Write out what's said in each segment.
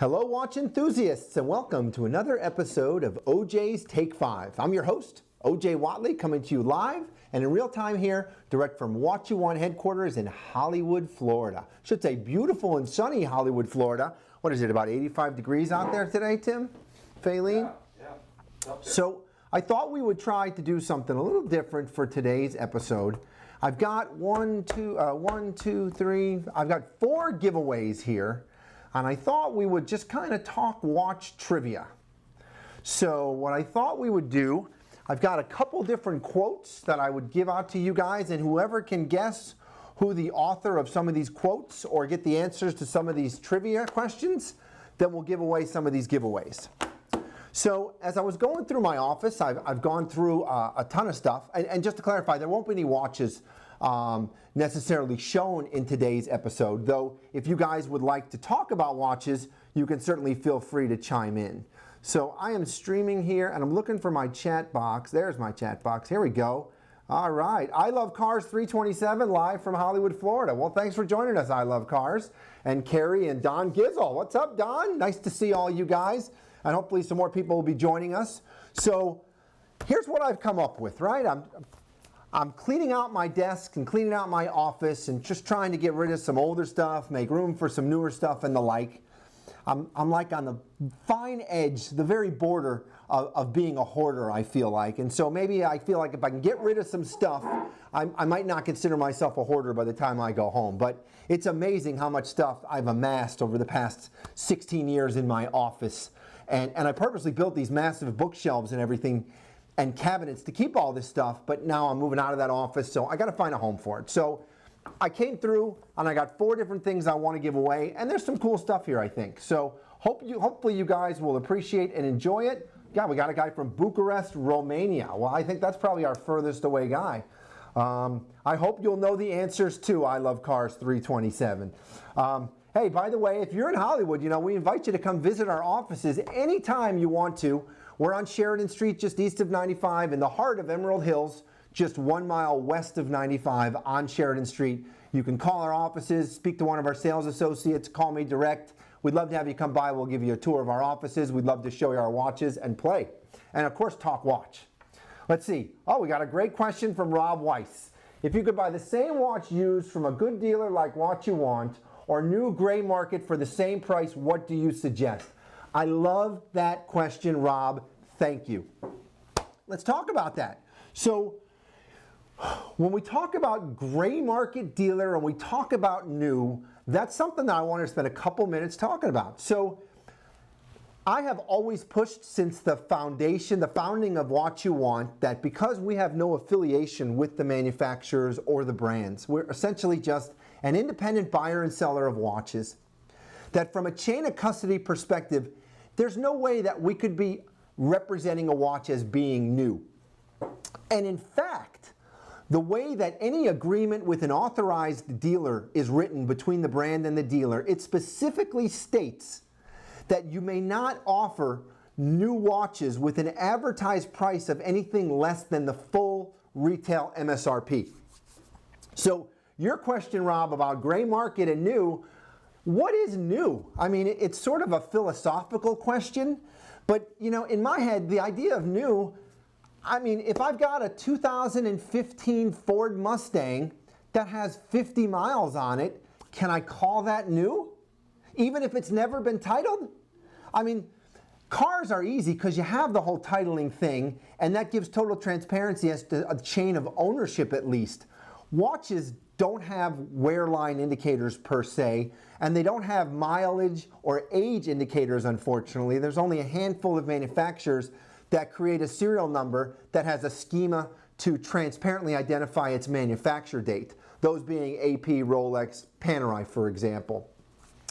Hello, watch enthusiasts, and welcome to another episode of OJ's Take 5. I'm your host, OJ Watley, coming to you live and in real time here, direct from What You Want headquarters in Hollywood, Florida. Should say beautiful and sunny Hollywood, Florida. What is it, about 85 degrees out there today, Tim? Faylene? Yeah. So I thought we would try to do something a little different for today's episode. I've got I've got 4 giveaways here. And I thought we would just kind of talk watch trivia. So what I thought we would do, I've got a couple different quotes that I would give out to you guys, and whoever can guess who the author of some of these quotes or get the answers to some of these trivia questions, then we'll give away some of these giveaways. So as I was going through my office, I've gone through a ton of stuff. And just to clarify, there won't be any watches necessarily shown in today's episode, though if you guys would like to talk about watches, you can certainly feel free to chime in. So I am streaming here and I'm looking for my chat box. There's my chat box. Here we go. All right. I Love Cars 327 live from Hollywood, Florida. Well, thanks for joining us, I Love Cars. And Carrie and Don Gizzle. What's up, Don? Nice to see all you guys. And hopefully some more people will be joining us. So here's what I've come up with, right? I'm cleaning out my desk and cleaning out my office and just trying to get rid of some older stuff, make room for some newer stuff and the like. I'm like on the fine edge, the very border of being a hoarder, I feel like. And so maybe I feel like if I can get rid of some stuff, I might not consider myself a hoarder by the time I go home. But it's amazing how much stuff I've amassed over the past 16 years in my office. And I purposely built these massive bookshelves and everything and cabinets to keep all this stuff, but now I'm moving out of that office, so I got to find a home for it. So I came through and I got 4 different things I want to give away, and there's some cool stuff here, I think. So hopefully you guys will appreciate and enjoy it. Yeah, we got a guy from Bucharest, Romania. Well, I think that's probably our furthest away guy. I hope you'll know the answers to I Love Cars 327. Hey, by the way, if you're in Hollywood, we invite you to come visit our offices anytime you want to. We're on Sheridan Street, just east of 95, in the heart of Emerald Hills, just 1 mile west of 95 on Sheridan Street. You can call our offices, speak to one of our sales associates, call me direct. We'd love to have you come by. We'll give you a tour of our offices. We'd love to show you our watches and play. And of course, talk watch. Let's see. Oh, we got a great question from Rob Weiss. If you could buy the same watch used from a good dealer like What You Want, or new gray market for the same price, what do you suggest? I love that question, Rob. Thank you. Let's talk about that. So when we talk about gray market dealer and we talk about new, that's something that I want to spend a couple minutes talking about. So I have always pushed since the founding of What You Want, that because we have no affiliation with the manufacturers or the brands, we're essentially just an independent buyer and seller of watches, that from a chain of custody perspective, there's no way that we could be representing a watch as being new. And in fact, the way that any agreement with an authorized dealer is written between the brand and the dealer, it specifically states that you may not offer new watches with an advertised price of anything less than the full retail MSRP. So your question, Rob, about gray market and new, what is new? I mean, it's sort of a philosophical question, but in my head, the idea of new, I mean, if I've got a 2015 Ford Mustang that has 50 miles on it, can I call that new? Even if it's never been titled? I mean, cars are easy because you have the whole titling thing, and that gives total transparency as to a chain of ownership at least. Watches don't have wear line indicators per se, and they don't have mileage or age indicators, unfortunately. There's only a handful of manufacturers that create a serial number that has a schema to transparently identify its manufacture date, those being AP, Rolex, Panerai, for example.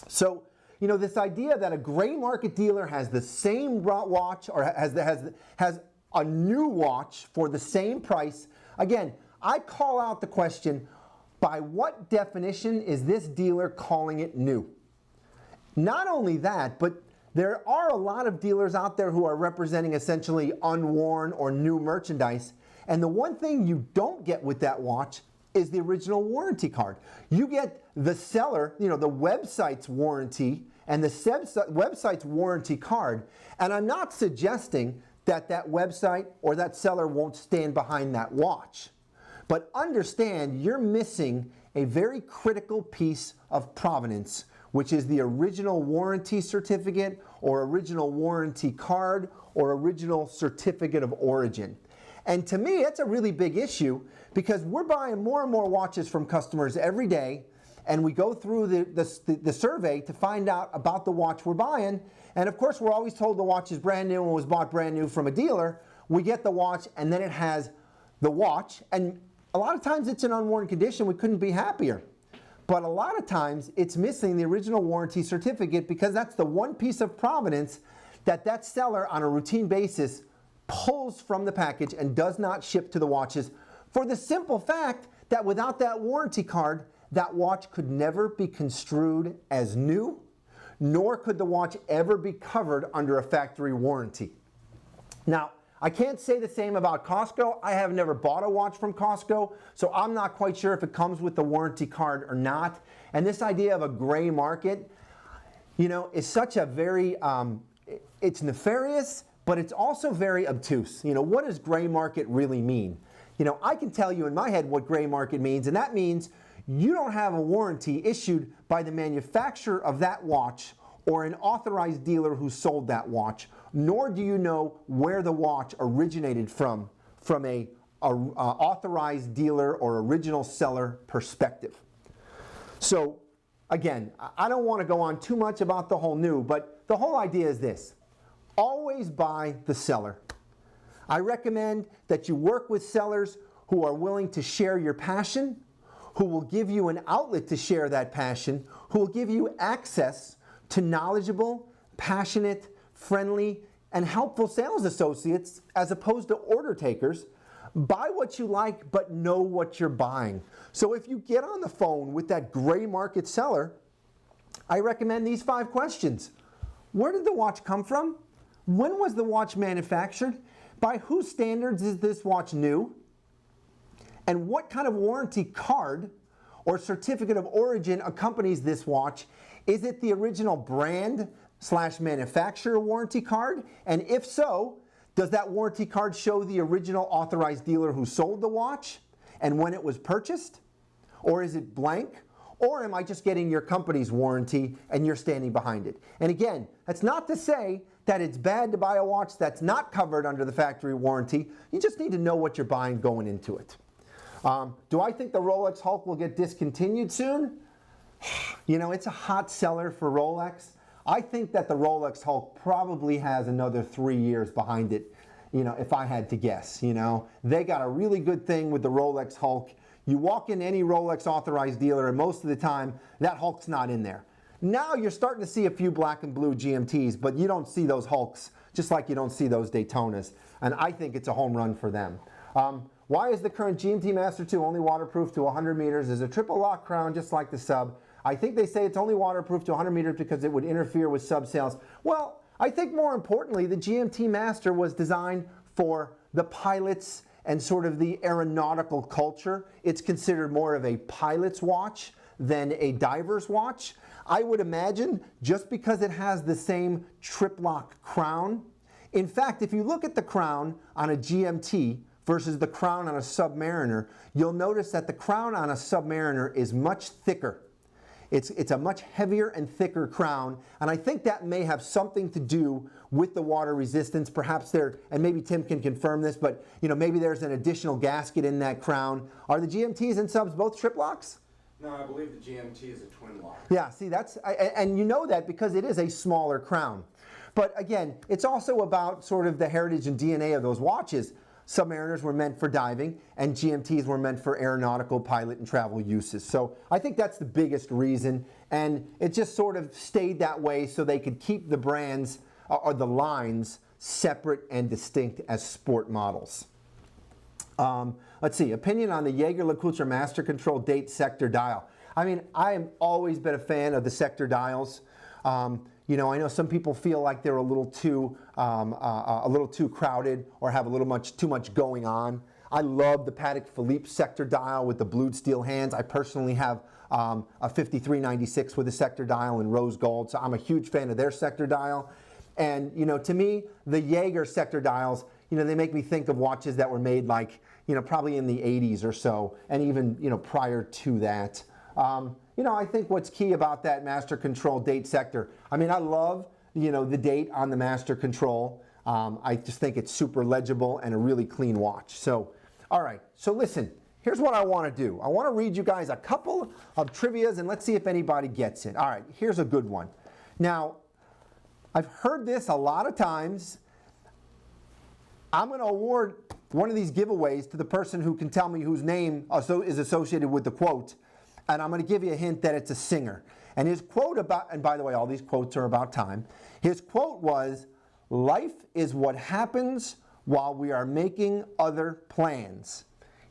So, this idea that a gray market dealer has the same watch or has a new watch for the same price, again, I call out the question, by what definition is this dealer calling it new? Not only that, but there are a lot of dealers out there who are representing essentially unworn or new merchandise, and the one thing you don't get with that watch is the original warranty card. You get the seller, the website's warranty and the website's warranty card. And I'm not suggesting that that website or that seller won't stand behind that watch. But understand you're missing a very critical piece of provenance, which is the original warranty certificate or original warranty card or original certificate of origin. And to me, it's a really big issue because we're buying more and more watches from customers every day, and we go through the survey to find out about the watch we're buying. And of course, we're always told the watch is brand new and was bought brand new from a dealer. We get the watch, and then it has the watch, and a lot of times it's in unworn condition. We couldn't be happier. But a lot of times it's missing the original warranty certificate because that's the one piece of provenance that seller on a routine basis pulls from the package and does not ship to the watches, for the simple fact that without that warranty card, that watch could never be construed as new, nor could the watch ever be covered under a factory warranty. Now, I can't say the same about Costco. I have never bought a watch from Costco, so I'm not quite sure if it comes with the warranty card or not. And this idea of a gray market, is such a very, it's nefarious, but it's also very obtuse. What does gray market really mean? I can tell you in my head what gray market means, and that means you don't have a warranty issued by the manufacturer of that watch or an authorized dealer who sold that watch, nor do you know where the watch originated from a authorized dealer or original seller perspective. So again, I don't want to go on too much about the whole new, but the whole idea is this: always buy the seller. I recommend that you work with sellers who are willing to share your passion, who will give you an outlet to share that passion, who will give you access to knowledgeable, passionate, friendly, and helpful sales associates as opposed to order takers. Buy what you like, but know what you're buying. So if you get on the phone with that gray market seller, I recommend these 5 questions. Where did the watch come from? When was the watch manufactured? By whose standards is this watch new? And what kind of warranty card or certificate of origin accompanies this watch? Is it the original brand/manufacturer warranty card? And if so, does that warranty card show the original authorized dealer who sold the watch and when it was purchased? Or is it blank? Or am I just getting your company's warranty and you're standing behind it? And again, that's not to say that it's bad to buy a watch that's not covered under the factory warranty. You just need to know what you're buying going into it. Do I think the Rolex Hulk will get discontinued soon? It's a hot seller for Rolex. I think that the Rolex Hulk probably has another 3 years behind it, if I had to guess. They got a really good thing with the Rolex Hulk. You walk in any Rolex authorized dealer, and most of the time, that Hulk's not in there. Now you're starting to see a few black and blue GMTs, but you don't see those Hulks, just like you don't see those Daytonas. And I think it's a home run for them. Why is the current GMT Master 2 only waterproof to 100 meters? There's a triple lock crown just like the sub. I think they say it's only waterproof to 100 meters because it would interfere with sub sales. Well, I think more importantly, the GMT Master was designed for the pilots and sort of the aeronautical culture. It's considered more of a pilot's watch than a diver's watch. I would imagine just because it has the same trip lock crown. In fact, if you look at the crown on a GMT versus the crown on a Submariner, you'll notice that the crown on a Submariner is much thicker. It's a much heavier and thicker crown, and I think that may have something to do with the water resistance. Perhaps there, and maybe Tim can confirm this, but maybe there's an additional gasket in that crown. Are the GMTs and subs both trip locks? No, I believe the GMT is a twin lock. Yeah, see, and you know that because it is a smaller crown. But again, it's also about sort of the heritage and DNA of those watches. Submariners were meant for diving, and GMTs were meant for aeronautical, pilot, and travel uses. So I think that's the biggest reason, and it just sort of stayed that way so they could keep the brands or the lines separate and distinct as sport models. Let's see, opinion on the Jaeger-LeCoultre Master Control date sector dial. I mean, I have always been a fan of the sector dials. I know some people feel like they're a little too crowded or have too much going on. I love the Patek Philippe sector dial with the blued steel hands. I personally have a 5396 with a sector dial in rose gold. So I'm a huge fan of their sector dial. And, you know, to me, the Jaeger sector dials, you know, they make me think of watches that were made like, you know, probably in the 80s or so, and even, you know, prior to that. You know, I think what's key about that master control date sector, I mean, I love, you know, the date on the master control. I just think it's super legible and a really clean watch. So, all right, so listen, here's what I want to do. I want to read you guys a couple of trivias and let's see if anybody gets it. All right, here's a good one. Now, I've heard this a lot of times. I'm going to award one of these giveaways to the person who can tell me whose name is associated with the quote. And I'm going to give you a hint that it's a singer. And his quote about, and by the way, all these quotes are about time. His quote was, "Life is what happens while we are making other plans."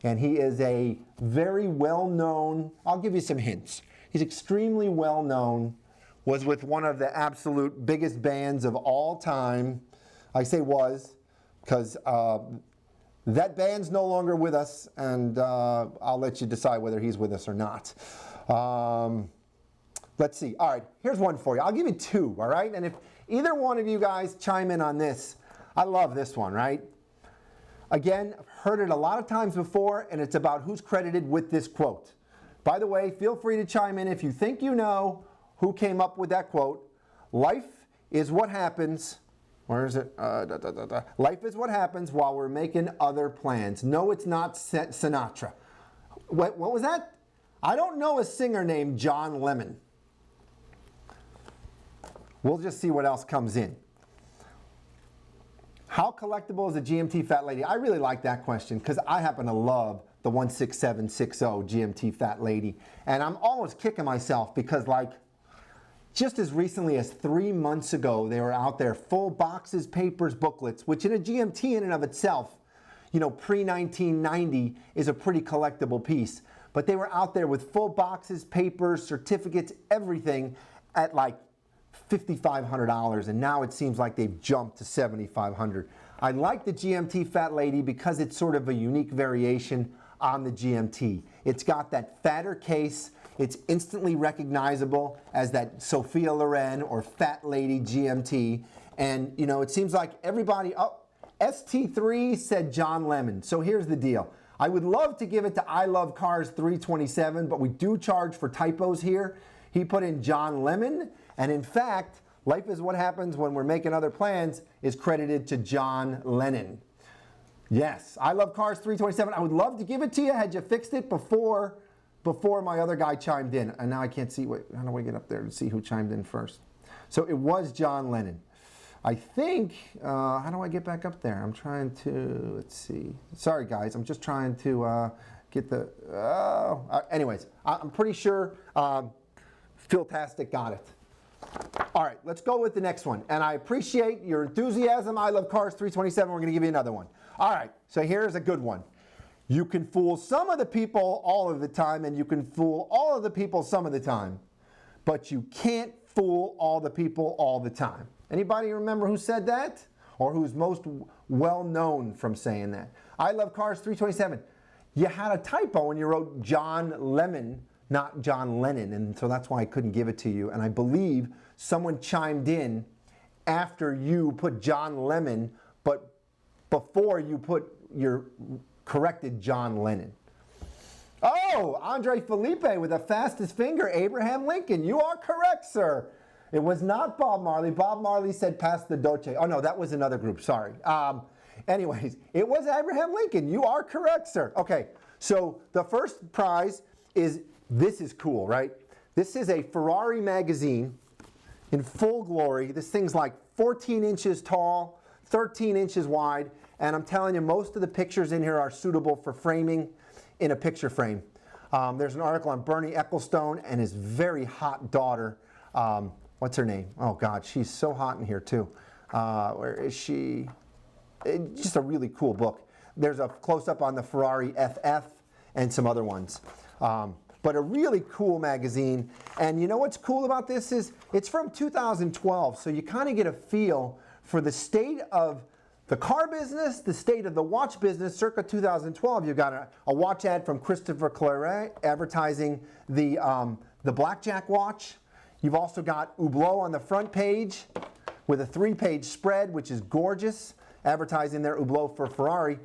And he is a very well-known, I'll give you some hints. He's extremely well-known, was with one of the absolute biggest bands of all time. I say was, because that band's no longer with us, and I'll let you decide whether he's with us or not. Let's see. All right, here's one for you. I'll give you two, all right? And if either one of you guys chime in on this, I love this one, right? Again, I've heard it a lot of times before, and it's about who's credited with this quote. By the way, feel free to chime in if you think you know who came up with that quote. Life is what happens. Where is it? Life is what happens while we're making other plans. No, it's not Sinatra. What was that? I don't know a singer named John Lemon. We'll just see what else comes in. How collectible is a GMT Fat Lady? I really like that question because I happen to love the 16760 GMT Fat Lady. And I'm almost kicking myself because, like, just as recently as 3 months ago, they were out there, full boxes, papers, booklets, which in a GMT in and of itself, you know, pre-1990 is a pretty collectible piece. But they were out there with full boxes, papers, certificates, everything at like $5,500. And now it seems like they've jumped to $7,500. I like the GMT Fat Lady because it's sort of a unique variation on the GMT. It's got that fatter case. It's instantly recognizable as that Sophia Loren or Fat Lady GMT. And, you know, it seems like everybody, ST3 said John Lemon. So here's the deal. I would love to give it to I Love Cars 327, but we do charge for typos here. He put in John Lemon, and in fact, Life is what happens when we're making other plans is credited to John Lennon. Yes, I Love Cars 327. I would love to give it to you had you fixed it before my other guy chimed in. And now I can't see, how do I get up there to see who chimed in first? So it was John Lennon. I think, how do I get back up there? I'm trying to, let's see. Sorry guys, I'm just trying to get the, anyways, I'm pretty sure Philtastic got it. All right, let's go with the next one. And I appreciate your enthusiasm. I Love Cars 327. We're gonna give you another one. All right, so here's a good one. You can fool some of the people all of the time, and you can fool all of the people some of the time, but you can't fool all the people all the time. Anybody remember who said that? Or who's most well known from saying that? I Love Cars 327. You had a typo when you wrote John Lemon, not John Lennon, and so that's why I couldn't give it to you. And I believe someone chimed in after you put John Lemon, but before you put your corrected John Lennon. Oh, Andre Felipe with the fastest finger, Abraham Lincoln. You are correct, sir. It was not Bob Marley. Bob Marley said pass the Dolce. Oh no, that was another group, sorry. Anyways, it was Abraham Lincoln. You are correct, sir. Okay, so the first prize is, this is cool, right? This is a Ferrari magazine in full glory. This thing's like 14 inches tall, 13 inches wide, and I'm telling you, most of the pictures in here are suitable for framing in a picture frame. There's an article on Bernie Ecclestone and his very hot daughter. What's her name? Oh God, she's so hot in here too. Where is she? Just a really cool book. There's a close-up on the Ferrari FF and some other ones. But a really cool magazine. And you know what's cool about this is it's from 2012, so you kind of get a feel for the state of the car business, the state of the watch business, circa 2012. You've got a watch ad from Christopher Claret advertising the Blackjack watch. You've also got Hublot on the front page with a 3-page spread, which is gorgeous, advertising their Hublot for Ferrari.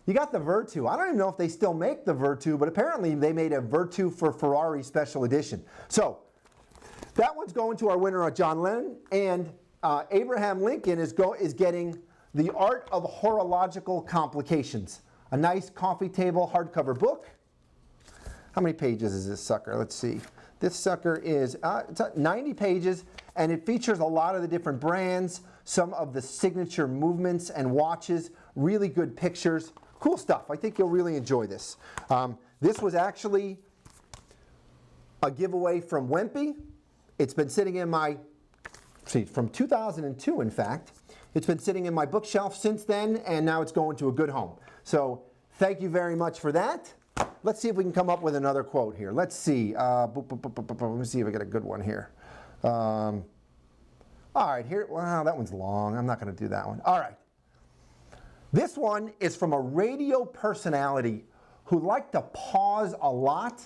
You got the Virtu. I don't even know if they still make the Virtu, but apparently they made a Virtu for Ferrari special edition. So that one's going to our winner, John Lennon, and Abraham Lincoln is getting The Art of Horological Complications, a nice coffee table hardcover book. How many pages is this sucker? Let's see. This sucker is it's 90 pages, and it features a lot of the different brands, some of the signature movements and watches, really good pictures. Cool stuff. I think you'll really enjoy this. This was actually a giveaway from Wempy. It's been sitting in my, from 2002 in fact. It's been sitting in my bookshelf since then, and now it's going to a good home. So thank you very much for that. Let's see if we can come up with another quote here. Let's see. Let me see if I get a good one here. All right, here. Wow, that one's long. I'm not going to do that one. All right. This one is from a radio personality who liked to pause a lot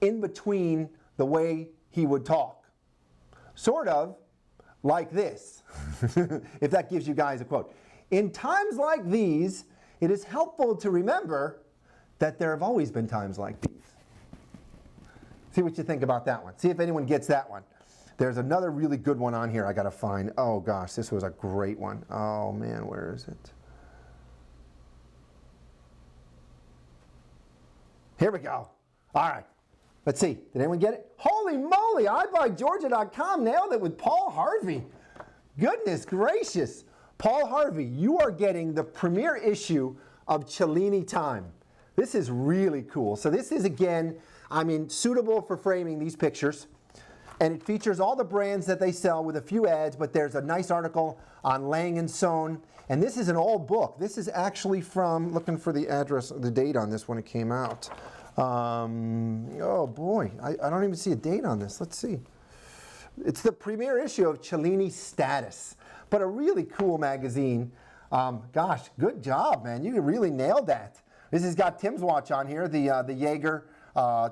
in between the way he would talk. Sort of like this, if that gives you guys a quote. In times like these, it is helpful to remember that there have always been times like these. See what you think about that one. See if anyone gets that one. There's another really good one on here I got to find. Oh gosh, this was a great one. Oh man, where is it? Here we go. All right. Let's see. Did anyone get it? Holy moly, iBuyGeorgia.com nailed it with Paul Harvey. Goodness gracious. Paul Harvey, you are getting the premiere issue of Cellini Time. This is really cool. So this is, again, I mean, suitable for framing these pictures. And it features all the brands that they sell with a few ads, but there's a nice article on Lang & Son. And this is an old book. This is actually from, looking for the address, the date on this when it came out. Oh boy, I don't even see a date on this. Let's see. It's the premiere issue of Cellini Status, but a really cool magazine. Gosh, good job, man. You really nailed that. This has got Tim's watch on here, the Jaeger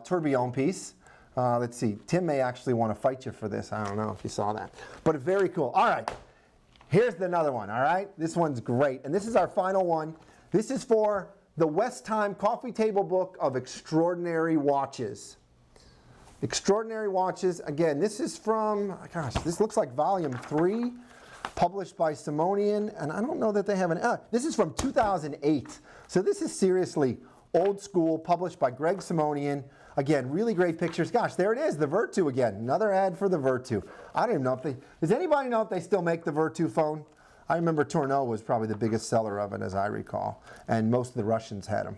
tourbillon piece. Let's see. Tim may actually want to fight you for this. I don't know if you saw that, but very cool. All right, here's another one. All right, this one's great, and this is our final one. This is for the West Time Coffee Table Book of Extraordinary Watches. Extraordinary Watches. Again, this is from, gosh, this looks like volume 3, published by Simonian, and I don't know that they have an, this is from 2008. So this is seriously old school, published by Greg Simonian. Again, really great pictures. Gosh, there it is, the Virtu again. Another ad for the Virtu. I don't even know if they, does anybody know if they still make the Virtu phone? I remember Tourneau was probably the biggest seller of it, as I recall, and most of the Russians had them.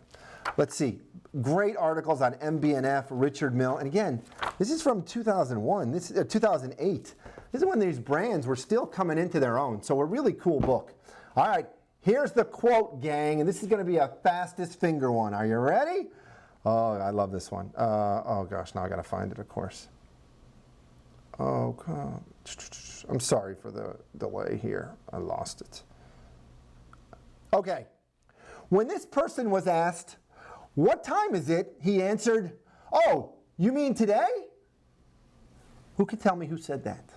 Let's see. Great articles on MB&F, Richard Mill, and again, this is from 2001. This is 2008. This is when these brands were still coming into their own. So a really cool book. All right, here's the quote, gang, and this is going to be a fastest finger one. Are you ready? Oh, I love this one. Oh gosh, now I got to find it, of course. Oh, come. I'm sorry for the delay here. I lost it. Okay. When this person was asked, "What time is it?" he answered, "Oh, you mean today?" Who can tell me who said that?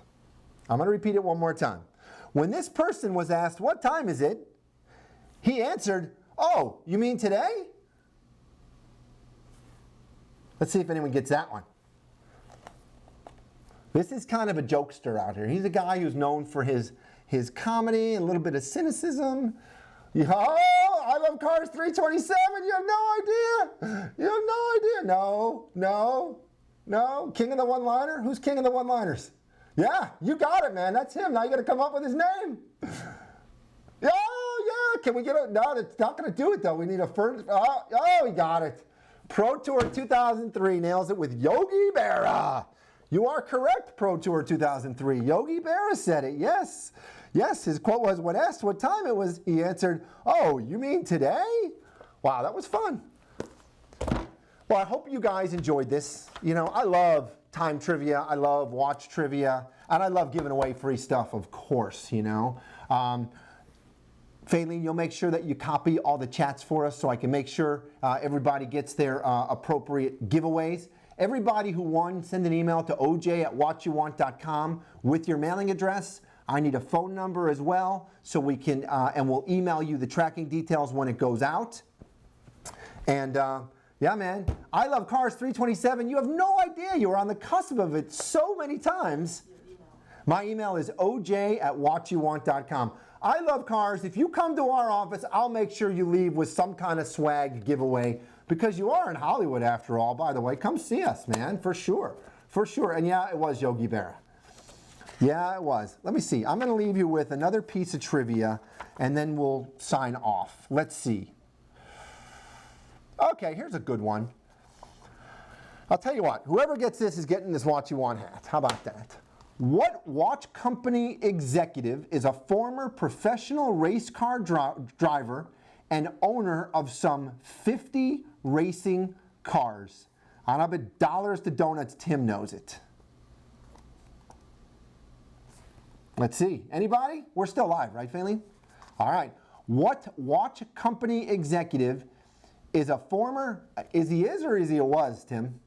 I'm going to repeat it one more time. When this person was asked, "What time is it?" he answered, "Oh, you mean today?" Let's see if anyone gets that one. This is kind of a jokester out here. He's a guy who's known for his comedy and a little bit of cynicism. Oh, I love Cars 327. You have no idea. You have no idea. No, no, no. King of the one-liner? Who's king of the one-liners? Yeah, you got it, man. That's him. Now you got to come up with his name. Oh, yeah. Can we get it? No, that's not going to do it, though. We need a first. Oh, we got it. Pro Tour 2003 nails it with Yogi Berra. You are correct, Pro Tour 2003. Yogi Berra said it, yes. Yes, his quote was, when asked what time it was, he answered, "Oh, you mean today?" Wow, that was fun. Well, I hope you guys enjoyed this. You know, I love time trivia, I love watch trivia, and I love giving away free stuff, of course, you know. Faylene, you'll make sure that you copy all the chats for us so I can make sure everybody gets their appropriate giveaways. Everybody who won, send an email to oj@whatyouwant.com with your mailing address. I need a phone number as well so we can, and we'll email you the tracking details when it goes out. And yeah, man, I love Cars 327. You have no idea. You were on the cusp of it so many times. My email is oj@whatyouwant.com. I love cars. If you come to our office, I'll make sure you leave with some kind of swag giveaway because you are in Hollywood after all, by the way. Come see us, man, for sure. For sure. And yeah, it was Yogi Berra. Yeah, it was. Let me see. I'm going to leave you with another piece of trivia and then we'll sign off. Let's see. Okay, here's a good one. I'll tell you what. Whoever gets this is getting this What You Want hat. How about that? What watch company executive is a former professional race car driver and owner of some 50 racing cars? And I bet dollars to donuts Tim knows it. Let's see. Anybody? We're still live, right, Faylene? All right. What watch company executive is a former, is he or is he a was, Tim?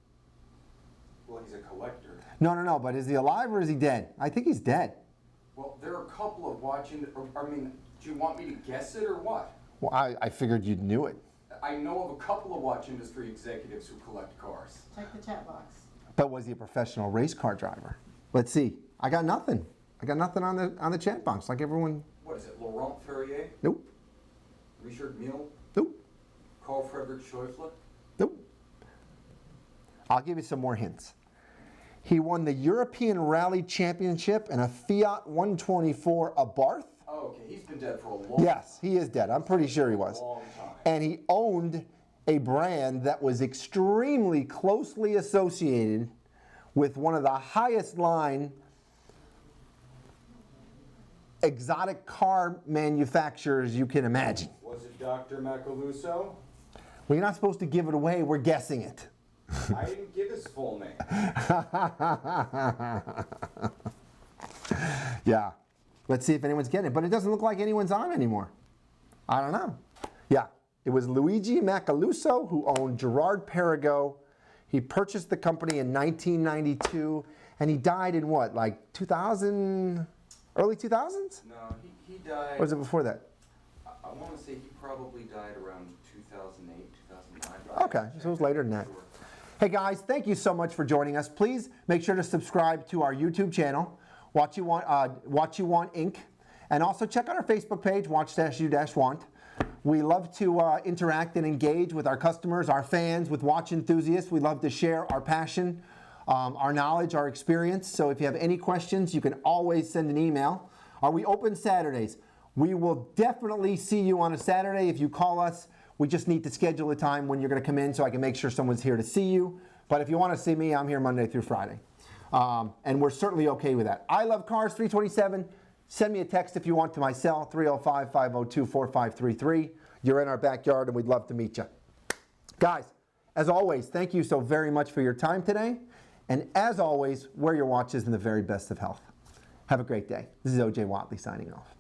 Well, he's a collector. No, but is he alive or is he dead? I think he's dead. Well, there are a couple of do you want me to guess it or what? Well, I figured you knew it. I know of a couple of watch industry executives who collect cars. Check the chat box. But was he a professional race car driver? Let's see. I got nothing. I got nothing on the chat box like everyone. What is it, Laurent Ferrier? Nope. Richard Mille? Nope. Carl Frederick Schäufele? Nope. I'll give you some more hints. He won the European Rally Championship in a Fiat 124 Abarth. Oh, okay. He's been dead for a long time. Yes, he is dead. I'm pretty sure he was. Long time. And he owned a brand that was extremely closely associated with one of the highest line exotic car manufacturers you can imagine. Was it Dr. Macaluso? Well, you're not supposed to give it away. We're guessing it. I didn't give his full name. Yeah. Let's see if anyone's getting it. But it doesn't look like anyone's on anymore. I don't know. Yeah. It was Luigi Macaluso who owned Gerard Perregaux. He purchased the company in 1992 and he died in what, like 2000, early 2000s? No, he died. Or was it before that? I want to say he probably died around 2008, 2009. Okay, so it was later than that. Hey guys, thank you so much for joining us. Please make sure to subscribe to our YouTube channel, What You Want Inc., and also check out our Facebook page, Watch-You-Want. We love to interact and engage with our customers, our fans, with watch enthusiasts. We love to share our passion, our knowledge, our experience. So if you have any questions, you can always send an email. Are we open Saturdays? We will definitely see you on a Saturday if you call us. We just need to schedule a time when you're going to come in so I can make sure someone's here to see you. But if you want to see me, I'm here Monday through Friday. And we're certainly okay with that. I love Cars 327. Send me a text if you want to my cell, 305-502-4533. You're in our backyard and we'd love to meet you. Guys, as always, thank you so very much for your time today. And as always, wear your watches in the very best of health. Have a great day. This is O.J. Watley signing off.